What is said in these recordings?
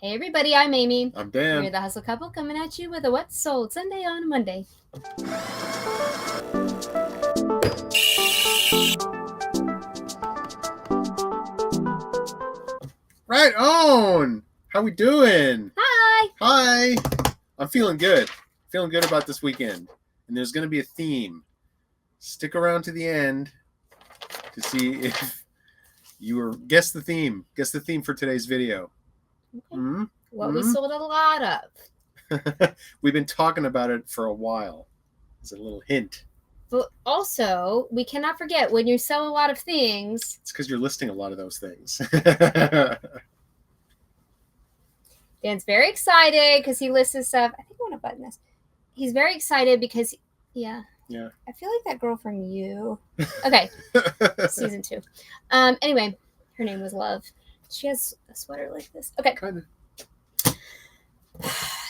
Hey everybody, I'm Amy. I'm Dan. We're the Hustle Couple coming at you with a What's Sold Sunday on a Monday. Right on. How we doing? Hi. Hi. I'm feeling good. Feeling good about this weekend. And there's going to be a theme. Stick around to the end to see if you guess the theme. Guess the theme for today's video. Okay. Mm-hmm. What we sold a lot of. We've been talking about it for a while. It's a little hint. But also, we cannot forget when you sell a lot of things. It's because you're listing a lot of those things. Dan's very excited because he lists his stuff. I think I want to button this. He's very excited because, yeah. I feel like that girl from You. Okay. Season 2. Anyway, her name was Love. She has a sweater like this. Okay. Kind of.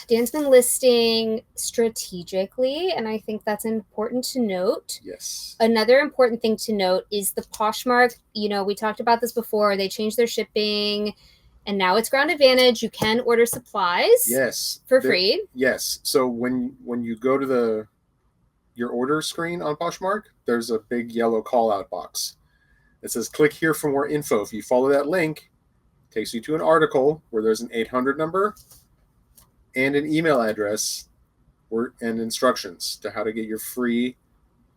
Dan's been listing strategically, and I think that's important to note. Yes. Another important thing to note is the Poshmark. You know, we talked about this before. They changed their shipping, and now it's Ground Advantage. You can order supplies. Yes. For free. Yes. So when you go to your order screen on Poshmark, there's a big yellow call-out box. It says, click here for more info. If you follow that link, it takes you to an article where there's an 800 number and an email address and instructions to how to get your free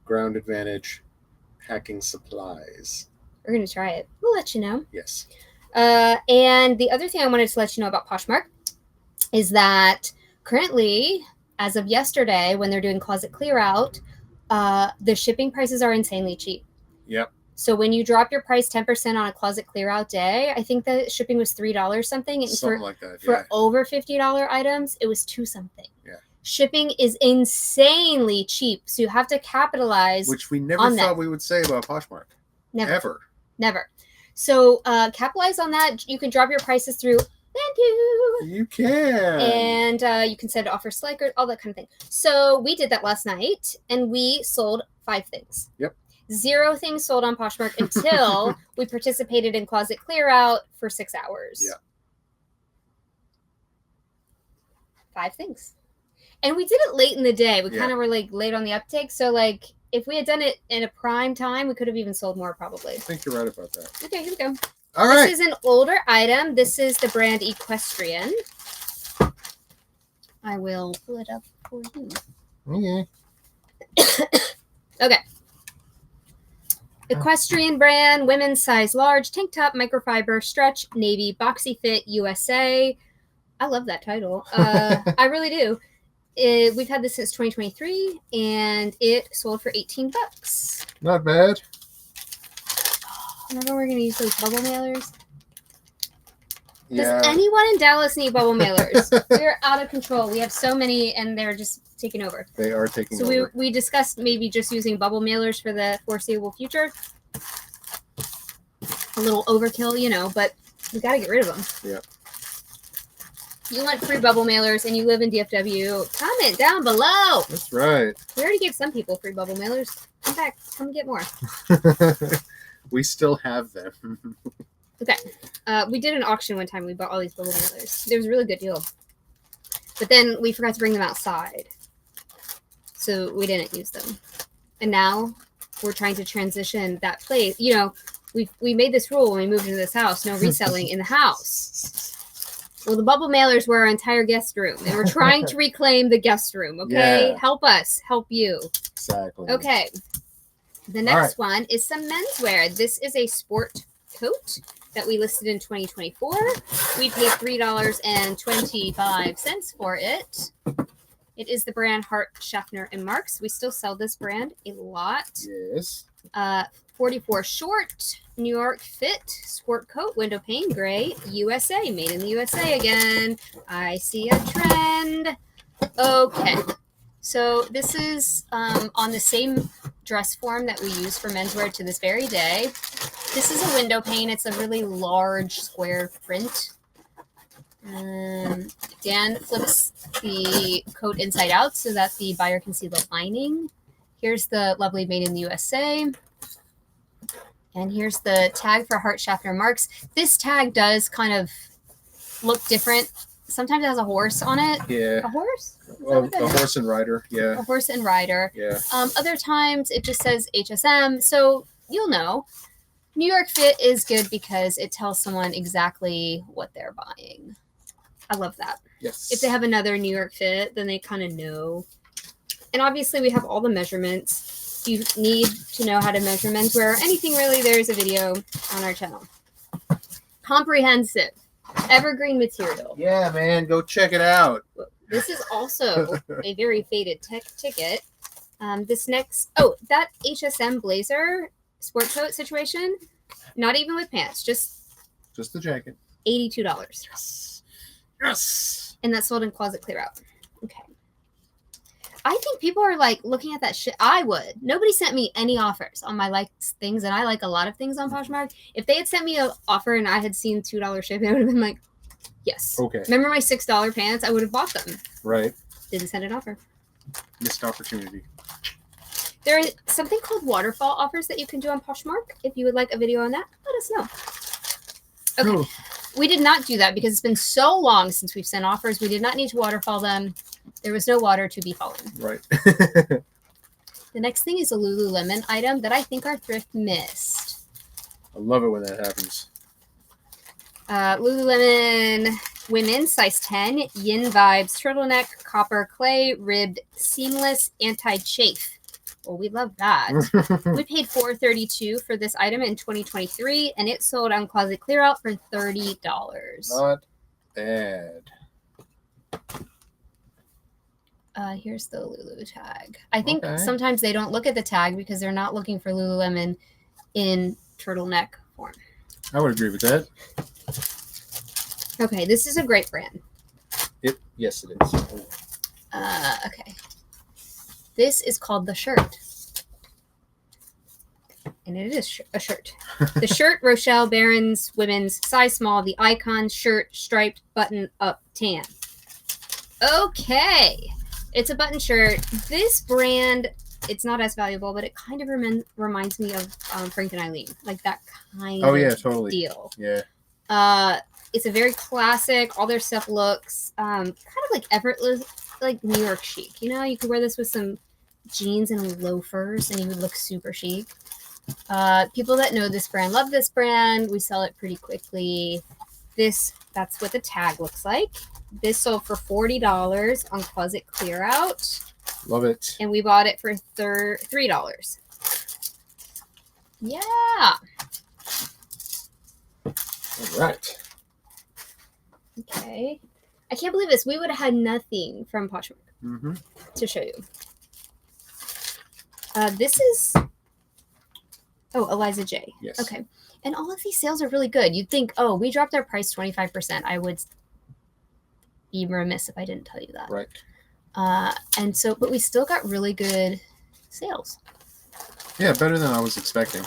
Ground Advantage hacking supplies. We're going to try it. We'll let you know. Yes. And the other thing I wanted to let you know about Poshmark is that currently, as of yesterday, when they're doing closet clear out, the shipping prices are insanely cheap. Yep. So when you drop your price 10% on a closet clear out day, I think the shipping was $3 something. And something like that. Yeah. For over $50 items, it was $2 something. Yeah. Shipping is insanely cheap, so you have to capitalize. Which we never thought we would say about Poshmark. Never. So capitalize on that. You can drop your prices through. Thank you. You can. And you can send offers, slackers, all that kind of thing. So we did that last night, and we sold 5 things. Yep. 0 things sold on Poshmark until we participated in closet clear out for 6 hours. Yeah. 5 things. And we did it late in the day. We kind of were like late on the uptake. So like if we had done it in a prime time, we could have even sold more probably. I think you're right about that. Okay, here we go. All right. This is an older item. This is the brand Equestrian. I will pull it up for you. Okay. Okay. Equestrian brand, women's size large, tank top, microfiber, stretch, navy, boxy fit, USA. I love that title. I really do. We've had this since 2023, and it sold for $18. Not bad. Remember we're going to use those bubble mailers? Yeah. Does anyone in Dallas need bubble mailers? We're out of control. We have so many, and they're just taking over. They are taking over. So we discussed maybe just using bubble mailers for the foreseeable future. A little overkill, but we got to get rid of them. Yeah. If you want free bubble mailers and you live in DFW, comment down below. That's right. We already gave some people free bubble mailers. Come back. Come get more. We still have them. Okay. We did an auction one time. We bought all these bubble mailers. It was a really good deal. But then we forgot to bring them outside. So we didn't use them. And now we're trying to transition that place. We made this rule when we moved into this house. No reselling in the house. Well, the bubble mailers were our entire guest room. And we're trying to reclaim the guest room. Okay? Yeah. Help us. Help you. Exactly. Okay. The next one is some menswear. This is a sport coat that we listed in 2024. We paid $3.25 for it. It is the brand Hart, Schaffner, and Marks. We still sell this brand a lot. Yes. 44 short, New York fit, sport coat, window pane, gray, USA. Made in the USA again. I see a trend. Okay. So this is on the same dress form that we use for menswear to this very day. This is a window pane. It's a really large square print. Dan flips the coat inside out so that the buyer can see the lining. Here's the lovely Made in the USA. And here's the tag for Hart, Schaffner, Marks. This tag does kind of look different. Sometimes it has a horse on it. Yeah. A horse? A horse and rider. Yeah. A horse and rider. Yeah. Other times it just says HSM. So you'll know. New York Fit is good because it tells someone exactly what they're buying. I love that. Yes. If they have another New York Fit, then they kind of know. And obviously we have all the measurements. You need to know how to measure menswear or anything really. There's a video on our channel. Comprehensive. Evergreen material. Yeah, man. Go check it out. This is also a very faded ticket. This next, that HSM blazer sport coat situation, not even with pants, just the jacket. $82. Yes. And that's sold in closet clear out. Okay. I think people are like looking at that shit. I would. Nobody sent me any offers on my liked things, and I like a lot of things on Poshmark. If they had sent me an offer and I had seen $2 shipping, I would have been like, yes. Okay. Remember my $6 pants? I would have bought them. Right. Didn't send an offer. Missed opportunity. There is something called waterfall offers that you can do on Poshmark. If you would like a video on that, let us know. Okay. Ooh. We did not do that because it's been so long since we've sent offers. We did not need to waterfall them. There was no water to be fallen. Right. The next thing is a Lululemon item that I think our thrift missed. I love it when that happens. Lululemon women's size 10 Yin Vibes turtleneck copper clay ribbed seamless anti-chafe. Well, we love that. We paid $432 for this item in 2023, and it sold on Closet Clearout for $30. Not bad. Here's the Lulu tag. I think sometimes they don't look at the tag because they're not looking for Lululemon in turtleneck form. I would agree with that. Okay, this is a great brand. Yes, it is. Okay. This is called The Shirt. And it is a shirt. The Shirt, Rochelle Barron's women's size small, the icon shirt, striped button up tan. Okay. It's a button shirt. This brand, it's not as valuable, but it kind of reminds me of Frank and Eileen. Like that kind of deal. Yeah. It's a very classic. All their stuff looks kind of like effortless, like New York chic. You know, you could wear this with some jeans and loafers and you would look super chic. People that know this brand love this brand. We sell it pretty quickly. That's what the tag looks like. This sold for $40 on Closet Clearout. Love it. And we bought it for $3. Yeah. All right. Okay. I can't believe this. We would have had nothing from Poshmark to show you. This is... Oh, Eliza J. Yes. Okay. And all of these sales are really good. You'd think, oh, we dropped our price 25%. I would be remiss if I didn't tell you that. Right. But we still got really good sales. Yeah, better than I was expecting.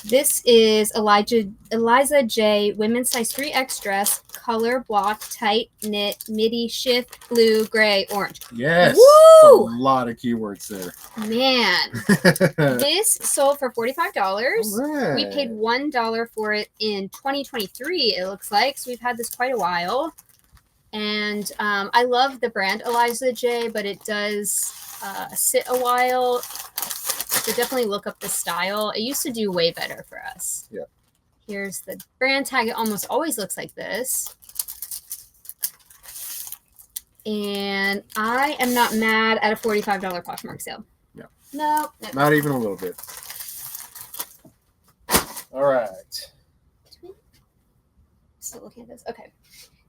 This is Eliza J. Women's size 3X dress, color block, tight knit, midi, shift, blue, gray, orange. Yes. Woo! A lot of keywords there. Man. This sold for $45. Right. We paid $1 for it in 2023, it looks like. So we've had this quite a while. And I love the brand Eliza J, but it does sit a while. So definitely look up the style. It used to do way better for us. Yeah. Here's the brand tag. It almost always looks like this. And I am not mad at a $45 Poshmark sale. No. No. Not even a little bit. All right. Still looking at this. Okay.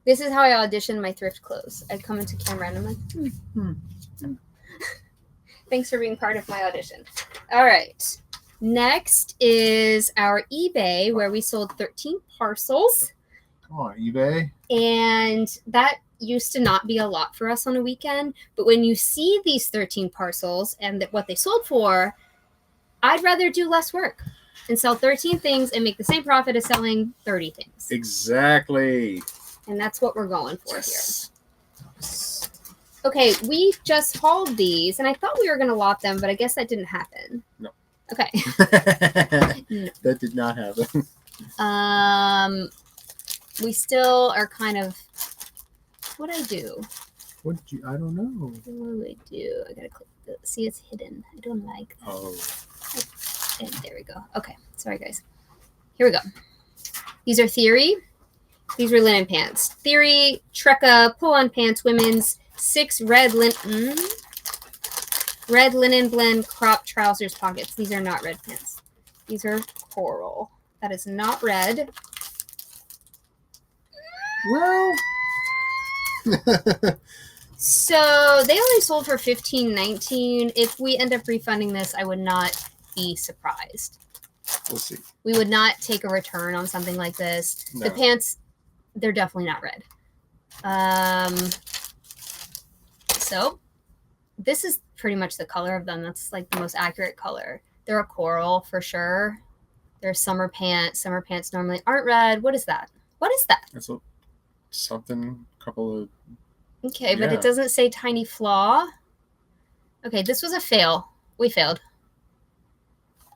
This is how I audition my thrift clothes. I come into camera and I'm like, Thanks for being part of my audition. All right. Next is our eBay, where we sold 13 parcels. Come on, eBay. And that used to not be a lot for us on a weekend. But when you see these 13 parcels and what they sold for, I'd rather do less work and sell 13 things and make the same profit as selling 30 things. Exactly. And that's what we're going for here. Okay, we just hauled these, and I thought we were going to lot them, but I guess that didn't happen. No. Okay. No. That did not happen. we still are kind of. What'd I do? I don't know. What do I do? I gotta click. See, it's hidden. I don't like that. Oh. And there we go. Okay, sorry guys. Here we go. These are Theory. These were linen pants. Theory, Trekka, pull-on pants, women's 6 red linen blend crop trousers pockets. These are not red pants. These are coral. That is not red. Well. So they only sold for $15.19. If we end up refunding this, I would not be surprised. We'll see. We would not take a return on something like this. No. The pants, they're definitely not red. So this is pretty much the color of them. That's like the most accurate color. They're a coral for sure. They're summer pants. Summer pants normally aren't red. What is that? What is that? That's something, couple of... Okay, but Yeah. it doesn't say tiny flaw. Okay, this was a fail. We failed.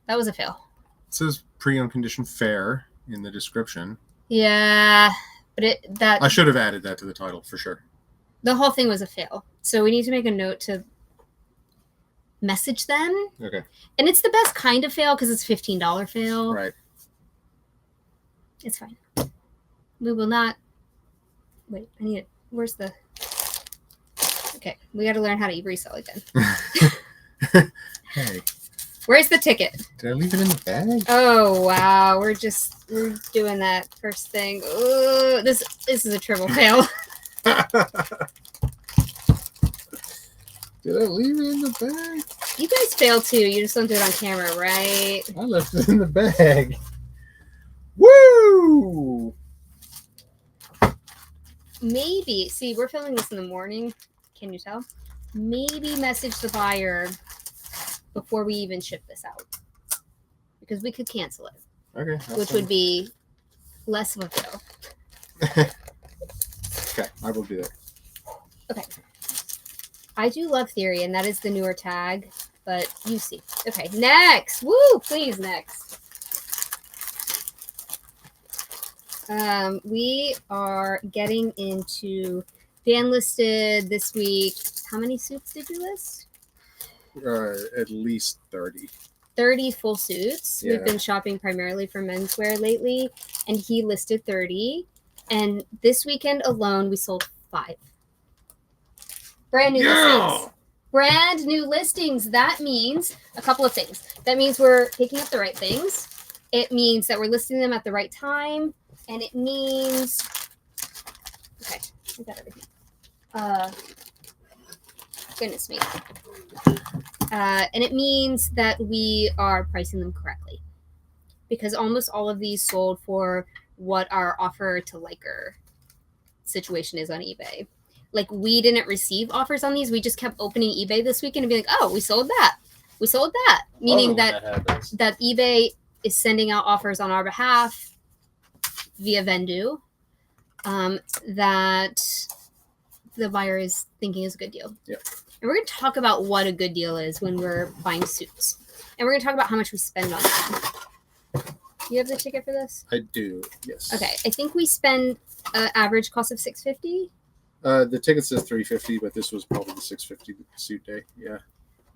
That was a fail. It says pre-owned condition fair in the description. Yeah, but I should have added that to the title for sure. The whole thing was a fail. So we need to make a note to message them. Okay. And it's the best kind of fail because it's $15 fail. Right. It's fine. We will not. Wait, I need it. Where's the. Okay, we got to learn how to resell again. Hey. Where's the ticket? Did I leave it in the bag? Oh, wow. We're doing that first thing. Ooh, this is a triple fail. Did I leave it in the bag? You guys fail too. You just don't do it on camera, right? I left it in the bag. Woo! Maybe. See, we're filming this in the morning. Can you tell? Maybe message the buyer before we even ship this out. Because we could cancel it. Okay. Which would be less of a fail. Okay, I will do that. Okay. I do love Theory, and that is the newer tag, but you see. Okay, next. Woo! Please, next. We are getting into... Dan listed this week. How many suits did you list? At least 30. 30 full suits. Yeah. We've been shopping primarily for menswear lately, and he listed 30. And this weekend alone, we sold 5. Brand new listings. Brand new listings. That means a couple of things. That means we're picking up the right things. It means that we're listing them at the right time. And it means... Okay, I got everything. Goodness me. And it means that we are pricing them correctly. Because almost all of these sold for what our offer to liker situation is on eBay. Like, we didn't receive offers on these. We just kept opening eBay this weekend and being like, oh, we sold that. We sold that. Meaning that eBay is sending out offers on our behalf via Vendu that the buyer is thinking is a good deal. Yep. And we're going to talk about what a good deal is when we're buying suits. And we're going to talk about how much we spend on them. You have the ticket for this? I do, yes. Okay, I think we spend an average cost of $650. The ticket says $350, but this was probably the $650 suit day. Yeah.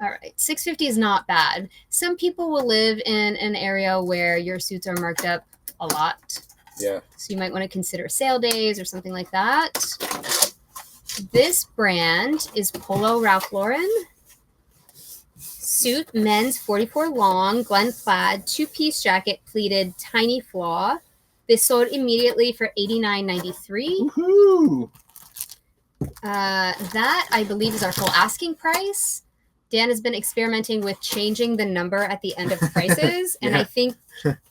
All right, $650 is not bad. Some people will live in an area where your suits are marked up a lot. Yeah. So you might want to consider sale days or something like that. This brand is Polo Ralph Lauren. Suit, men's 44 long, Glen plaid, 2-piece jacket, pleated, tiny flaw. This sold immediately for $89.93. Woohoo! That, I believe, is our full asking price. Dan has been experimenting with changing the number at the end of prices, and I think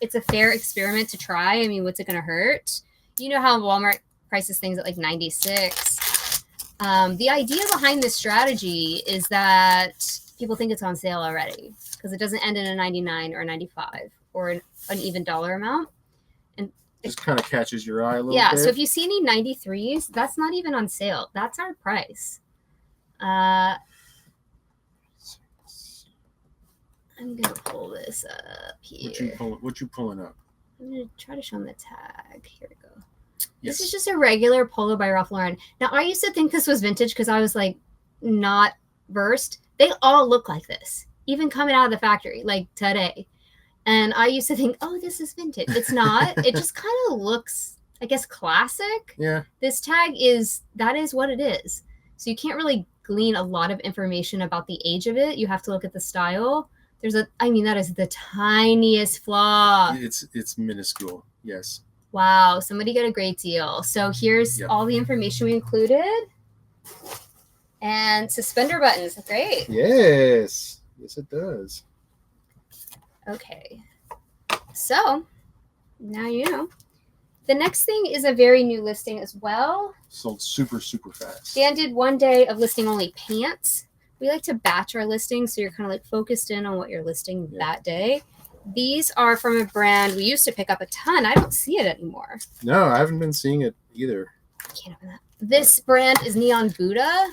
it's a fair experiment to try. I mean, what's it going to hurt? You know how Walmart prices things at like 96. The idea behind this strategy is that people think it's on sale already because it doesn't end in a 99 or a 95 or an even dollar amount. And just kind of catches your eye a little bit. Yeah, so if you see any 93s, that's not even on sale. That's our price. I'm going to pull this up here. What you pulling up? I'm going to try to show them the tag. Here we go. This is just a regular polo by Ralph Lauren. Now, I used to think this was vintage because I was like not versed. They all look like this, even coming out of the factory, like today. And I used to think, oh, this is vintage. It's not. It just kind of looks, I guess, classic. Yeah. This tag that is what it is. So you can't really glean a lot of information about the age of it. You have to look at the style. That is the tiniest flaw. It's minuscule. Yes. Wow, somebody got a great deal. So here's all the information we included. And suspender buttons. Great. Yes. Yes, it does. Okay. So now you know. The next thing is a very new listing as well. Sold super, super fast. Dan did one day of listing only pants. We like to batch our listings, so you're kind of like focused in on what you're listing that day. These are from a brand we used to pick up a ton. I don't see it anymore. No, I haven't been seeing it either. I can't open that. This brand is Neon Buddha.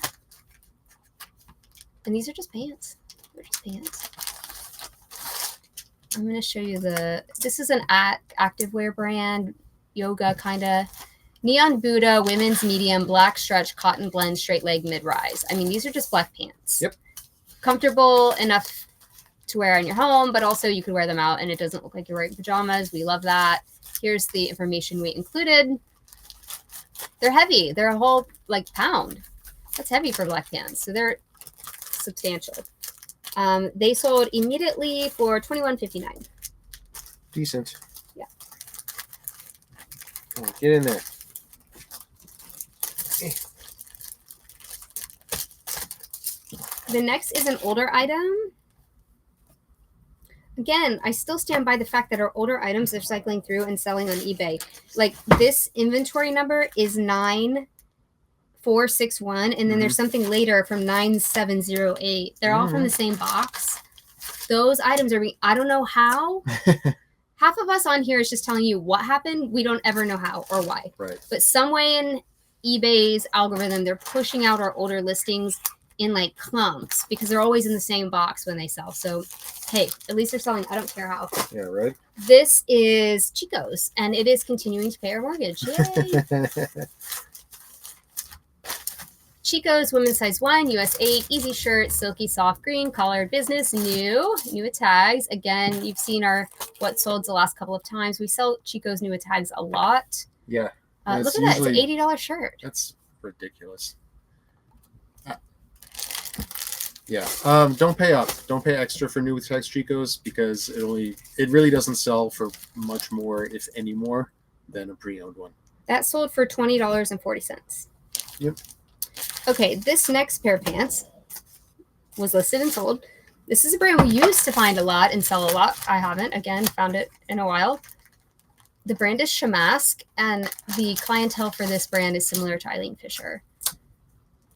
And these are just pants. They're just pants. I'm going to show you this is an activewear brand, yoga kind of. Neon Buddha, women's medium, black stretch, cotton blend, straight leg, mid-rise. I mean, these are just black pants. Yep. Comfortable enough to wear in your home, but also you could wear them out and it doesn't look like you're wearing pajamas. We love that. Here's the information we included. They're heavy. They're a whole pound. That's heavy for black pants. So they're substantial. They sold immediately for $21.59. Decent. Yeah. Come on, get in there. The next is an older item. Again, I still stand by the fact that our older items are cycling through and selling on eBay. Like this inventory number is 9461, and then there's something later from 9708. They're all from the same box. Those items are, I don't know how. Half of us on here is just telling you what happened. We don't ever know how or why. Right. But some way in eBay's algorithm, they're pushing out our older listings in like clumps because they're always in the same box when they sell. So, hey, at least they're selling. I don't care how. Yeah, right. This is Chico's, and it is continuing to pay our mortgage. Yay! Chico's women's size 1, US 8, easy shirt, silky soft green, collared business, new at tags. Again, you've seen our what sold the last couple of times. We sell Chico's new at tags a lot. Yeah. Look at that. It's an $80 shirt. That's ridiculous. Yeah. Don't pay up. Don't pay extra for new tags Chico's because it really doesn't sell for much more, if any more, than a pre-owned one. That sold for $20.40. Yep. Okay, this next pair of pants was listed and sold. This is a brand we used to find a lot and sell a lot. I haven't, again, found it in a while. The brand is Shamask, and the clientele for this brand is similar to Eileen Fisher.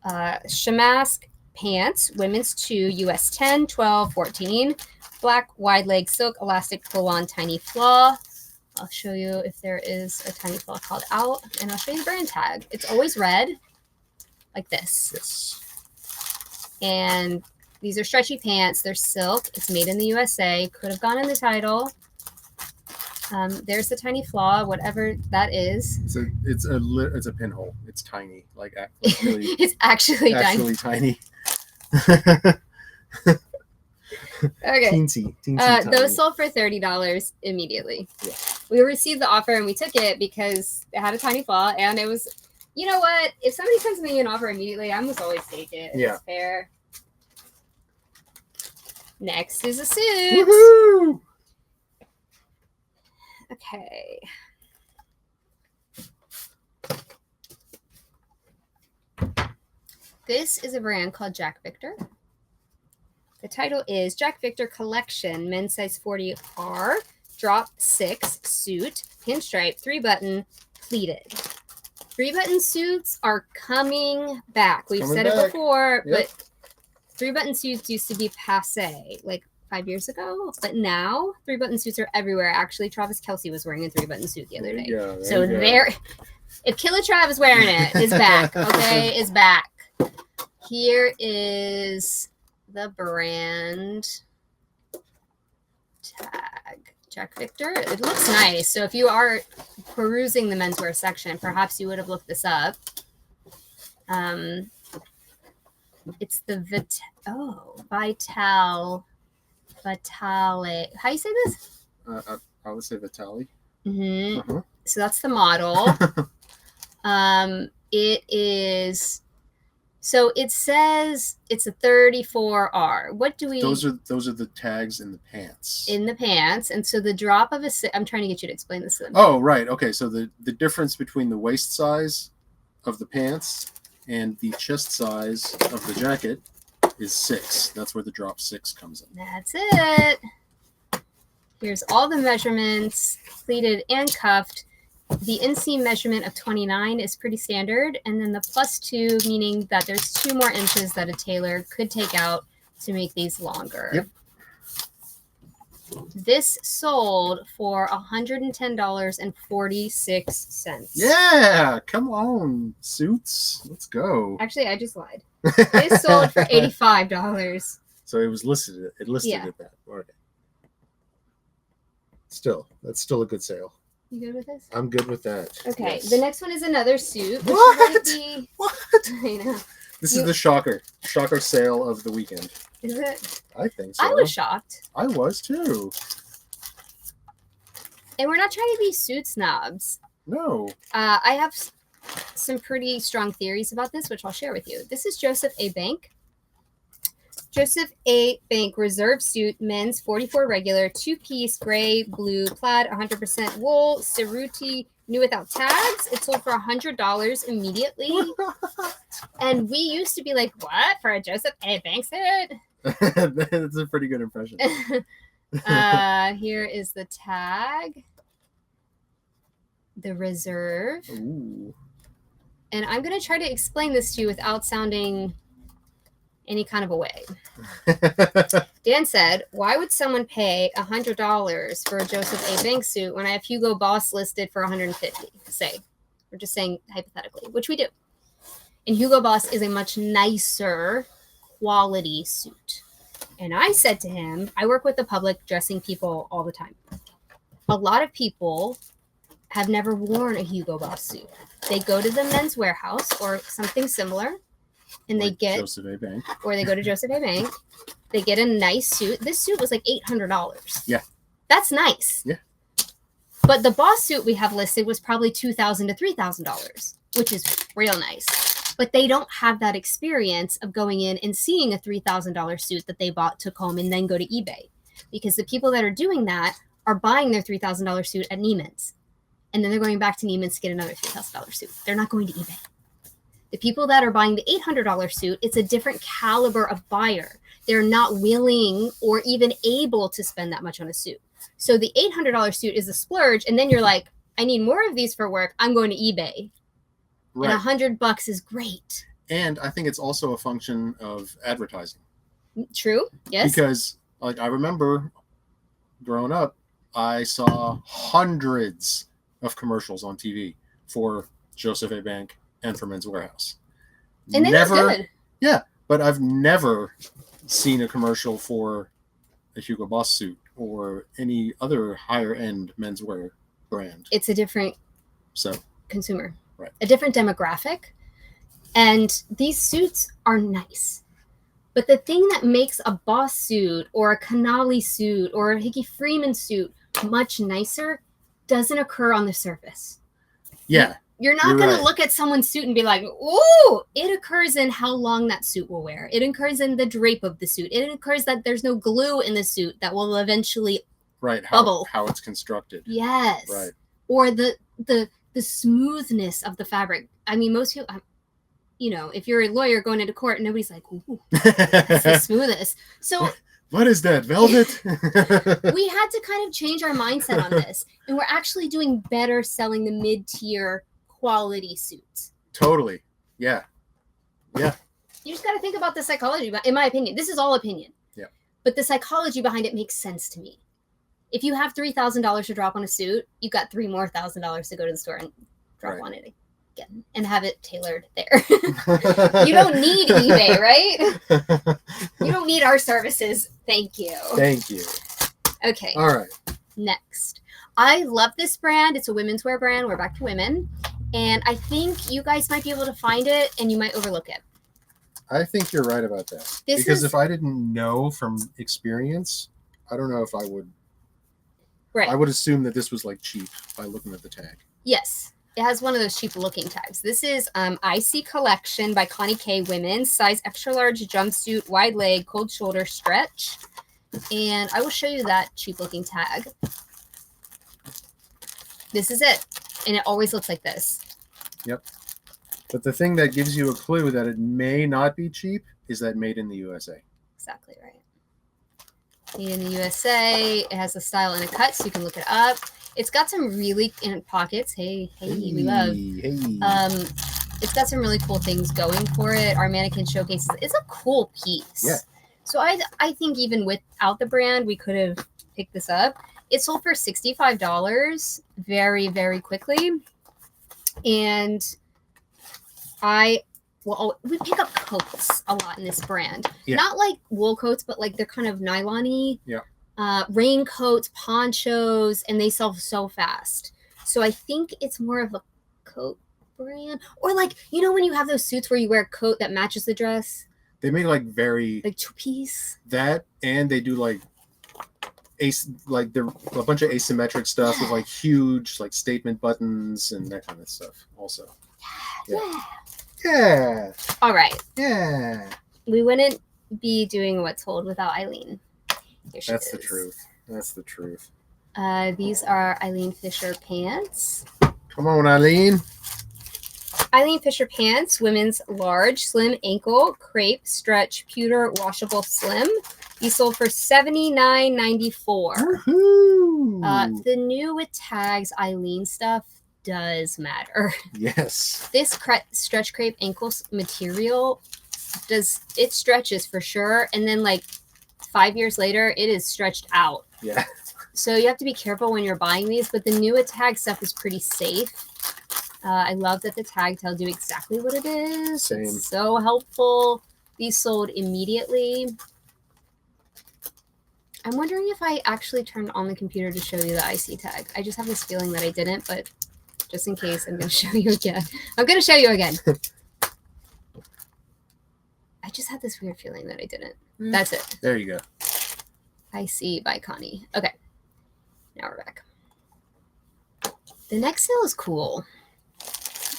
Shamask pants, women's 2, US 10, 12, 14. Black, wide leg silk, elastic, pull-on, tiny flaw. I'll show you if there is a tiny flaw called out, and I'll show you the brand tag. It's always red, like this. Yes. And these are stretchy pants. They're silk. It's made in the USA. Could have gone in the title. There's the tiny flaw, whatever that is. It's a pinhole. It's tiny, like really. It's actually tiny. Okay. Teensy tiny. Those sold for $30 immediately. Yeah. We received the offer and we took it because it had a tiny flaw, and it was, you know what? If somebody sends me an offer immediately, I almost always take it. Yeah. It's fair. Next is a suit. Woohoo! Okay. This is a brand called Jack Victor. The title is Jack Victor Collection, men's size 40R, drop 6 suit, pinstripe, 3-button, pleated. 3-button suits are coming back. We've said it before, but 3-button suits used to be passé like 5 years ago, but now 3-button suits are everywhere. Actually, Travis Kelce was wearing a 3-button suit the other day. So if Killer Trav is wearing it, it's back. Okay, it's back. Here is the brand tag. Check, Victor. It looks nice. So if you are perusing the menswear section, perhaps you would have looked this up. It's the Vitale. How you say this? I would say Vitale. Mm-hmm. Uh-huh. So that's the model. It is. So it says it's a 34R. What do we? Those are the tags in the pants. In the pants, and so the drop of I'm trying to get you to explain this to them. Oh, right. Okay, so the difference between the waist size of the pants and the chest size of the jacket is 6. That's where the drop 6 comes in. That's it. Here's all the measurements, pleated and cuffed. The inseam measurement of 29 is pretty standard, and then the +2, meaning that there's 2 more inches that a tailor could take out to make these longer. Yep. This sold for $110.46. Yeah, come on, Suits. Let's go. Actually, I just lied. This sold for $85. So it was listed. It listed Yeah. at that. Okay. Still, that's still a good sale. You good with this? I'm good with that. Okay. Yes. The next one is another suit. Which What? might be- What? I know. This is the shocker sale of the weekend. Is it? I think so. I was shocked. I was too. And we're not trying to be suit snobs. No. I have some pretty strong theories about this, which I'll share with you. This is Joseph A. Bank. Joseph A. Bank reserve suit, men's 44 regular, 2-piece, gray, blue, plaid, 100% wool, Cerruti, new without tags. It sold for $100 immediately. And we used to be like, what? For a Joseph A. Bank suit? That's a pretty good impression. Here is the tag. The reserve. Ooh. And I'm going to try to explain this to you without sounding any kind of a way. Dan said, why would someone pay $100 for a Joseph A. Bank suit when I have Hugo Boss listed for $150? Say, we're just saying hypothetically, which we do. And Hugo Boss is a much nicer quality suit. And I said to him, I work with the public dressing people all the time. A lot of people have never worn a Hugo Boss suit. They go to the Men's Warehouse or something similar, and they get Joseph A. Bank. Or they go to Joseph A. Bank. They get a nice suit. This suit was like $800. Yeah. That's nice. Yeah. But the Boss suit we have listed was probably $2,000 to $3,000, which is real nice. But they don't have that experience of going in and seeing a $3,000 suit that they bought, took home, and then go to eBay. Because the people that are doing that are buying their $3,000 suit at Neiman's. And then they're going back to Neiman's to get another $3,000 suit. They're not going to eBay. The people that are buying the $800 suit, it's a different caliber of buyer. They're not willing or even able to spend that much on a suit. So the $800 suit is a splurge. And then you're like, I need more of these for work. I'm going to eBay. Right. And $100 is great. And I think it's also a function of advertising. True. Yes. Because like I remember growing up, I saw hundreds of commercials on TV for Joseph A. Bank and for Men's Warehouse. And they look good. Yeah, but I've never seen a commercial for a Hugo Boss suit or any other higher end menswear brand. It's a different consumer, right? A different demographic. And these suits are nice. But the thing that makes a Boss suit or a Canali suit or a Hickey Freeman suit much nicer doesn't occur on the surface. Yeah. You're not going to look at someone's suit and be like, ooh, it occurs in how long that suit will wear. It occurs in the drape of the suit. It occurs that there's no glue in the suit that will eventually bubble. How it's constructed. Yes. Right. Or the smoothness of the fabric. I mean, most people, if you're a lawyer going into court, nobody's like, ooh, that's the smoothest. So what is that, velvet? we had to kind of change our mindset on this. And we're actually doing better selling the mid-tier quality suits. Totally. Yeah. Yeah. You just got to think about the psychology, in my opinion. This is all opinion. Yeah. But the psychology behind it makes sense to me. If you have $3,000 to drop on a suit, you got $3,000 more to go to the store and drop on it again and have it tailored there. You don't need eBay, right? You don't need our services. Thank you. Thank you. Okay. All right. Next, I love this brand. It's a women's wear brand. We're back to women. And I think you guys might be able to find it and you might overlook it. I think you're right about that. Because if I didn't know from experience, I don't know if I would. Right. I would assume that this was like cheap by looking at the tag. Yes. It has one of those cheap looking tags. This is Icy Collection by Connie K. Women's. Size extra large jumpsuit, wide leg, cold shoulder stretch. And I will show you that cheap looking tag. This is it. And it always looks like this. Yep. But the thing that gives you a clue that it may not be cheap is that made in the USA. Exactly right. Made in the USA. It has a style and a cut, so you can look it up. It's got some really in pockets. Hey, we love. Hey. It's got some really cool things going for it. Our mannequin showcases. It's a cool piece. Yeah. So I think even without the brand, we could have picked this up. It sold for $65 very, very quickly. And we pick up coats a lot in this brand. Yeah. Not like wool coats, but like they're kind of nylon-y. Yeah. Raincoats, ponchos, and they sell so fast. So I think it's more of a coat brand. Or like, you know when you have those suits where you wear a coat that matches the dress? They make like two-piece. That, and they do like they're a bunch of asymmetric stuff with like huge like statement buttons and that kind of stuff also. Yeah. All right. Yeah. We wouldn't be doing What's Hold without Eileen. That's the truth. That's the truth. These are Eileen Fisher pants. Come on, Eileen. Eileen Fisher pants, women's large, slim ankle, crepe, stretch, pewter, washable, slim. These sold for $79.94. The new with tags Eileen stuff does matter. Yes. This stretch crepe ankle material it stretches for sure, and then like 5 years later, it is stretched out. Yeah. So you have to be careful when you're buying these, but the new with tag stuff is pretty safe. I love that the tag tells you exactly what it is. Same. It's so helpful. These sold immediately. I'm wondering if I actually turned on the computer to show you the IC tag. I just have this feeling that I didn't, but just in case, I'm going to show you again. I'm going to show you again. I just had this weird feeling that I didn't. That's it. There you go. IC by Connie. Okay. Now we're back. The next sale is cool.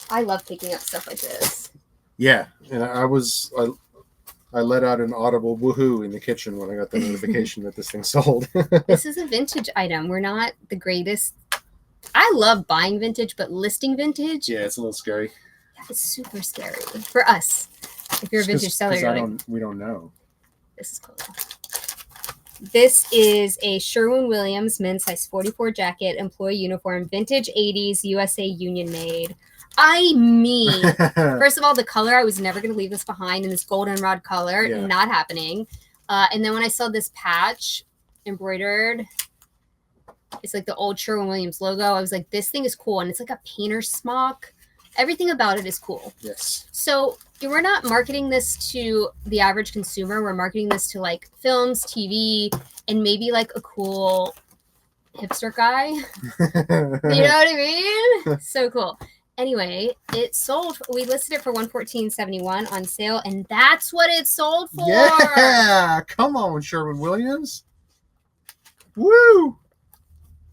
I love picking up stuff like this. Yeah. And I let out an audible woohoo in the kitchen when I got the notification that this thing sold. This is a vintage item. We're not the greatest. I love buying vintage, but listing vintage. Yeah, it's a little scary. It's super scary for us. If you're a vintage seller, we don't know. This is cool. This is a Sherwin-Williams men's size 44 jacket, employee uniform, vintage 80s, USA Union made. I mean, first of all, the color, I was never going to leave this behind in this goldenrod color. Yeah. Not happening. And then when I saw this patch embroidered, it's like the old Sherwin-Williams logo. I was like, this thing is cool. And it's like a painter's smock. Everything about it is cool. Yes. So we're not marketing this to the average consumer. We're marketing this to like films, TV, and maybe like a cool hipster guy. You know what I mean? So cool. Anyway, it sold. We listed it for $114.71 on sale, and that's what it sold for. Yeah, come on, Sherwin-Williams. Woo!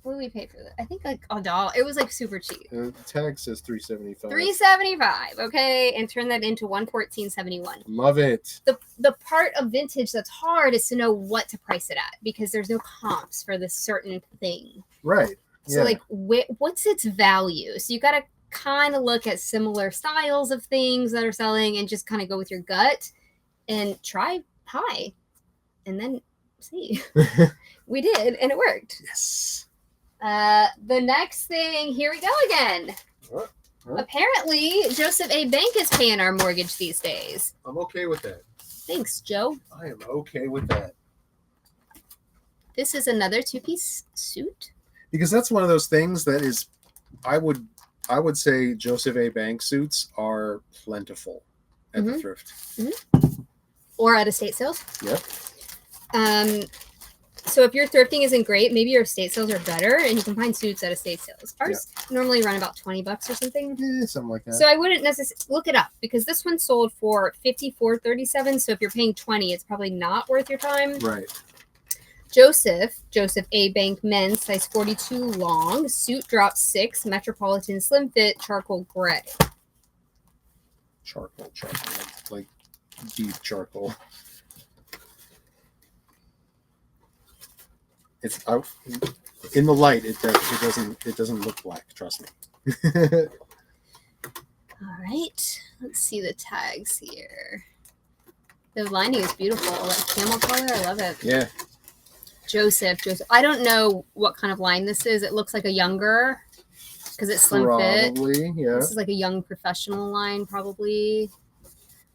What did we pay for that? I think like $1. It was like super cheap. The tag says $375. $375. Okay, and turn that into $114.71. Love it. The part of vintage that's hard is to know what to price it at because there's no comps for this certain thing. Right. So like, what's its value? So you got to kind of look at similar styles of things that are selling and just kind of go with your gut and try high and then see. We did, and it worked. Yes. The next thing, here we go again. What? Apparently, Joseph A. Bank is paying our mortgage these days. I'm okay with that. Thanks, Joe. I am okay with that. This is another two-piece suit. Because that's one of those things that is, I would say Joseph A. Bank suits are plentiful at the thrift. Mm-hmm. Or at estate sales. Yep. So if your thrifting isn't great, maybe your estate sales are better, and you can find suits at estate sales. Ours normally run about $20 or something. Yeah, something like that. So I wouldn't necessarily look it up because this one sold for $54.37. So if you're paying $20, it's probably not worth your time. Right. Joseph A. Bank men's size 42 long suit drop 6 Metropolitan slim fit charcoal gray. Charcoal, like deep charcoal. It's out in the light. It doesn't look black. Trust me. All right, let's see the tags here. The lining is beautiful. Like camel color, I love it. Yeah. Joseph. I don't know what kind of line this is. It looks like a younger, because it's slim fit. Probably, yeah. This is like a young professional line, probably.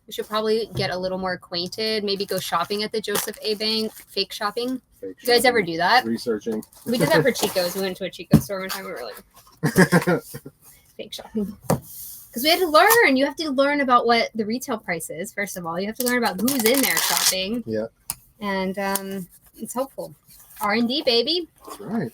We should probably get a little more acquainted. Maybe go shopping at the Joseph A. Bank. Fake shopping. You guys ever do that? Researching. We did that for Chico's. We went to a Chico store one time. We were like, fake shopping. Because we had to learn. You have to learn about what the retail price is, first of all. You have to learn about who's in there shopping. Yeah. And it's helpful. R&D, baby. That's right.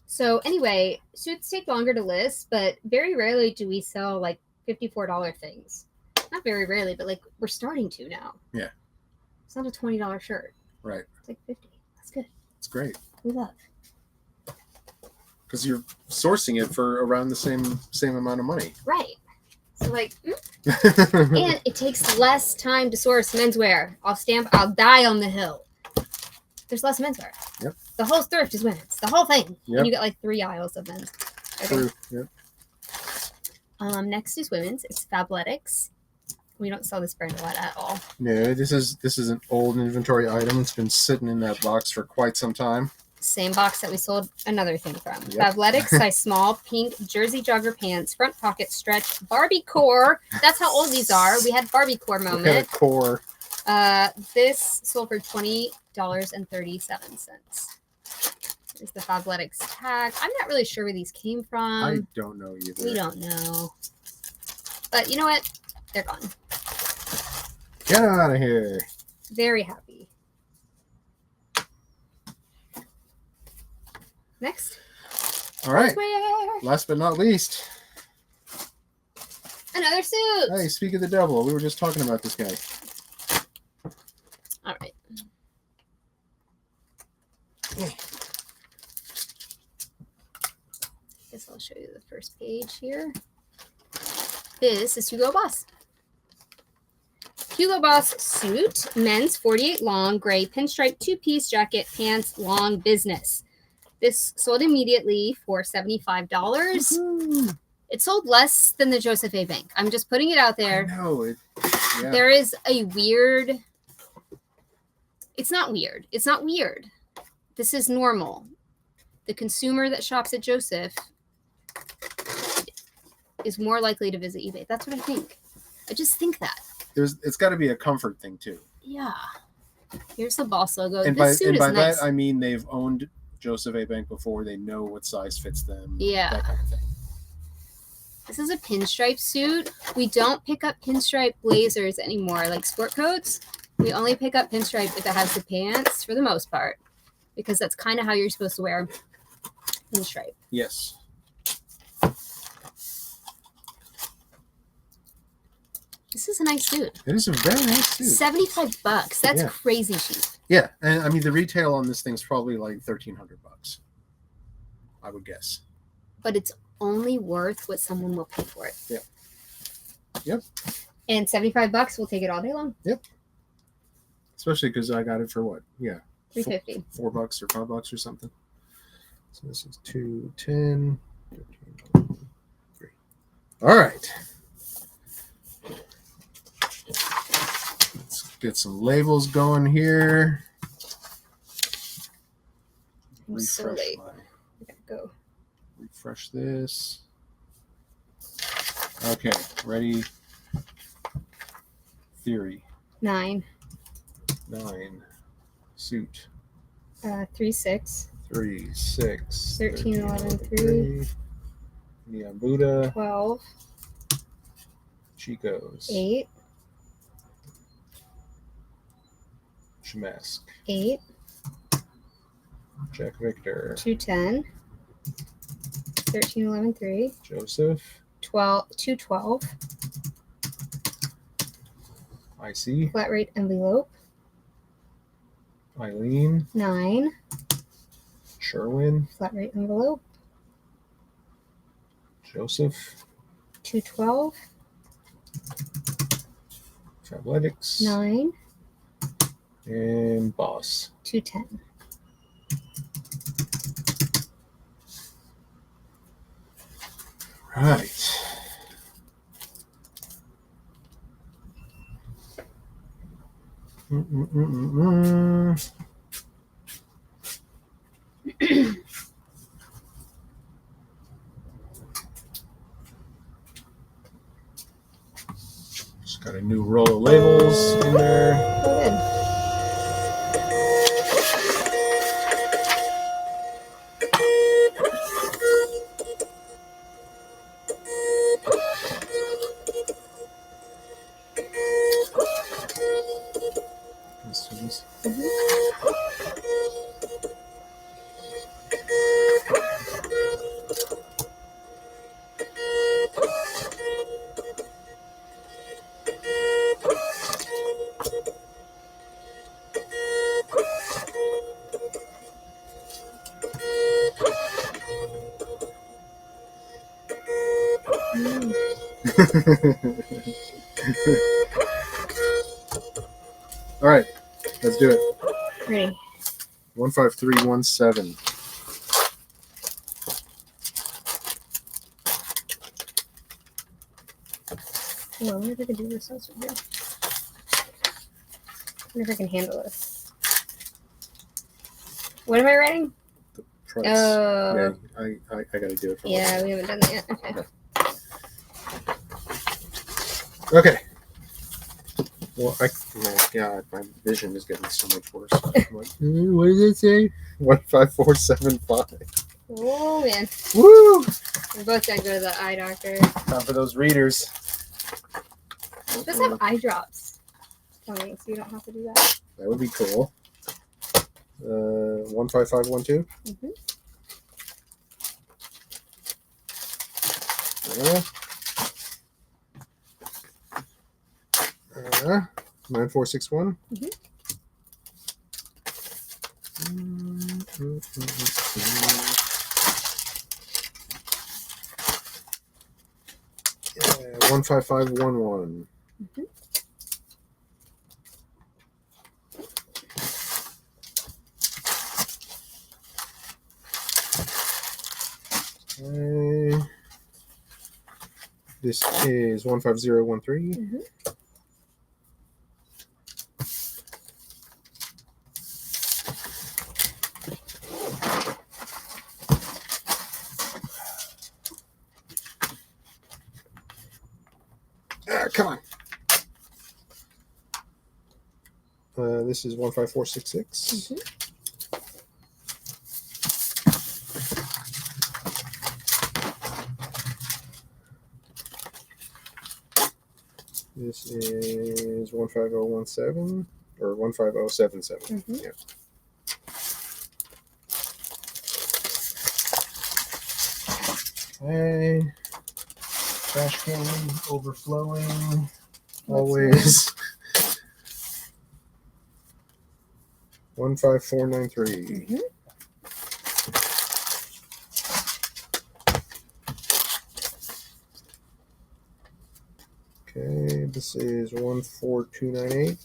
So anyway, suits take longer to list, but very rarely do we sell like $54 things. Not very rarely, but like we're starting to now. Yeah. It's not a $20 shirt. Right. It's like $50. That's good. It's great. We love. Because you're sourcing it for around the same amount of money. Right. So like, and it takes less time to source menswear. I'll die on the hill. There's less menswear. Yep. The whole thrift is women's. The whole thing. Yep. And you got like 3 aisles of men's. True. Yep. Next is women's. It's Fabletics. We don't sell this brand a lot at all. No, this is an old inventory item. It's been sitting in that box for quite some time. Same box that we sold another thing from. Yep. Fabletics, size small, pink jersey jogger pants, front pocket stretch, Barbie core. That's how old these are. We had Barbie core moment. What kind of core? This sold for $20.37. There's the Fabletics tag. I'm not really sure where these came from. I don't know either. We don't know. But you know what? They're gone. Get out of here. Very happy. Next. All right. Menswear. Last but not least. Another suit. Hey, speak of the devil. We were just talking about this guy. All right. Guess I'll show you the first page here. This is Hugo Boss. Hugo Boss suit, men's 48 long, gray pinstripe 2-piece jacket, pants, long business. This sold immediately for $75. Woo-hoo. It sold less than the Joseph A. Bank. I'm just putting it out there. I know it. Yeah. There is a weird. It's not weird. It's not weird. This is normal. The consumer that shops at Joseph is more likely to visit eBay. That's what I think. I just think that. It's got to be a comfort thing too. Yeah. Here's the Boss logo. And this suit is by nice. that I mean they've owned Joseph A. Bank before. They know what size fits them. Yeah. That kind of thing. This is a pinstripe suit. We don't pick up pinstripe blazers anymore, like sport coats. We only pick up pinstripe if it has the pants for the most part, because that's kind of how you're supposed to wear pinstripe. Yes. This is a nice suit. It is a very nice suit. $75. That's Yeah. crazy cheap. Yeah, and I mean the retail on this thing's probably like $1,300. I would guess. But it's only worth what someone will pay for it. Yep. Yep. And $75, we'll take it all day long. Yep. Especially because I got it for what? Yeah. $3.50. $4 or $5 or something. So this is 210. 13, all right. Let's get some labels going here. I'm so late. my- I gotta go. refresh this. Okay, ready. Theory 9. 9. Suit 3-6. 3 6. 13, 11, 3. Neon Buddha. 12. Chico's. 8. Shamask. 8. Jack Victor. 210. 1311 3. Joseph. 212. IC. Flat rate envelope. Eileen. 9. Sherwin. Flat rate envelope. Joseph. 212. Fabletics. 9. And Boss. 210. Right. Just got a new roll of labels in there. Oh, good. All right, let's do it. Ready. 15317. Oh, I wonder if I can do this also here. I wonder if I can handle this. What am I writing? Price. Oh. Yeah, I gotta do it. Yeah, we haven't done that yet. Okay. Okay. Well, oh God, my vision is getting so much worse. I'm like, what does it say? 15475. Oh, man. Woo! We both gotta go to the eye doctor. Time for those readers. It does have eye drops coming, so you don't have to do that. That would be cool. 15512. Mm-hmm. Yeah. 9461. Mm-hmm. 15511. Mm-hmm. Okay. This is 15013. Mm-hmm. Come on. This is 15466. Mm-hmm. This is 15017 or 15077. Mm-hmm. Yeah. Okay. Trash can overflowing. Always. 15493. Mm-hmm. Okay, this is 14298.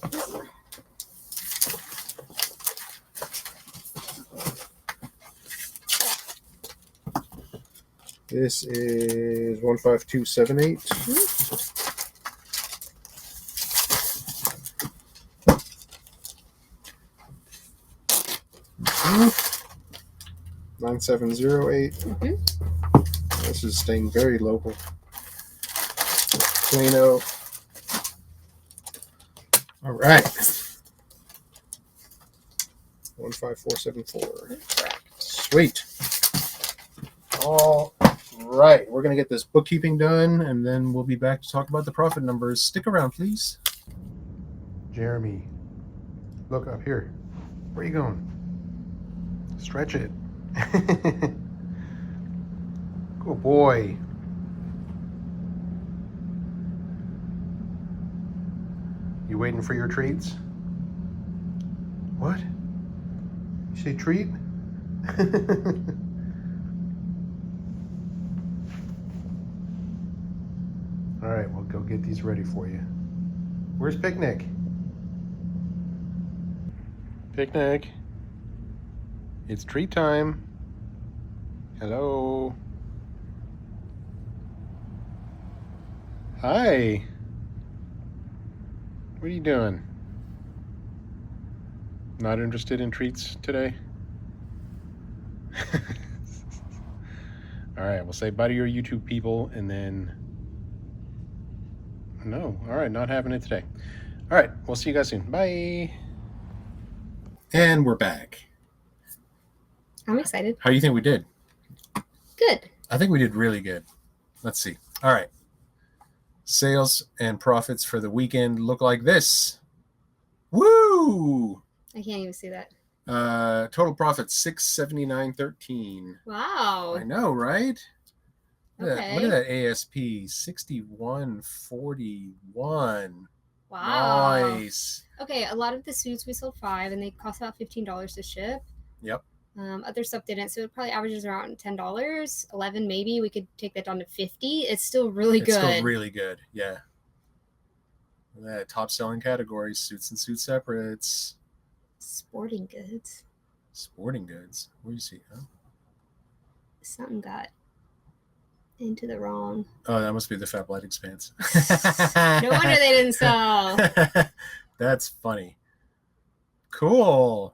This is 15278. Mm-hmm. 9708. Mm-hmm. This is staying very local. Plano. All right. 15474. Sweet. All right. We're going to get this bookkeeping done, and then we'll be back to talk about the profit numbers. Stick around, please. Jeremy, look up here. Where are you going? Stretch it. Good boy. You waiting for your treats? What? You say treat? All right, we'll go get these ready for you. Where's Picnic? Picnic. It's treat time. Hello. Hi. What are you doing? Not interested in treats today? All right, we'll say bye to your YouTube people and then... No, all right, not having it today. All right, we'll see you guys soon. Bye. And we're back. I'm excited. How do you think we did? Good. I think we did really good. Let's see. All right. Sales and profits for the weekend look like this. Woo! I can't even see that. Total profit $679.13. Wow. I know, right? Okay. Look at that ASP, $61.41. Wow. Nice. Okay, a lot of the suits we sold $5 and they cost about $15 to ship. Yep. Other stuff didn't, so it probably averages around $10, $11 maybe. We could take that down to $50. It's still really good. It's still really good, yeah. That top selling categories: suits and suit separates. Sporting goods. Sporting goods. What do you see? Huh? Something got into the wrong. Oh, that must be the Fabletics pants. No wonder they didn't sell. That's funny. Cool.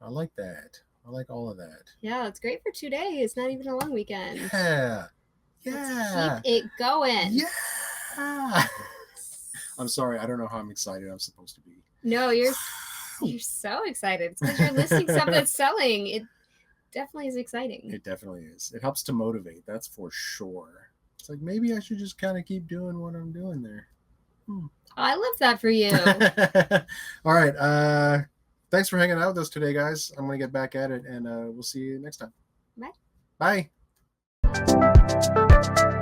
I like that. I like all of that. Yeah, it's great for 2 days. Not even a long weekend. Yeah. Let's keep it going. Yeah. I'm sorry. I don't know how I'm excited I'm supposed to be. No, you're so excited. It's because you're listing stuff that's selling. It definitely is exciting. It definitely is. It helps to motivate. That's for sure. It's like maybe I should just kind of keep doing what I'm doing there. I love that for you. All right. Thanks for hanging out with us today, guys. I'm going to get back at it, and we'll see you next time. Bye. Bye.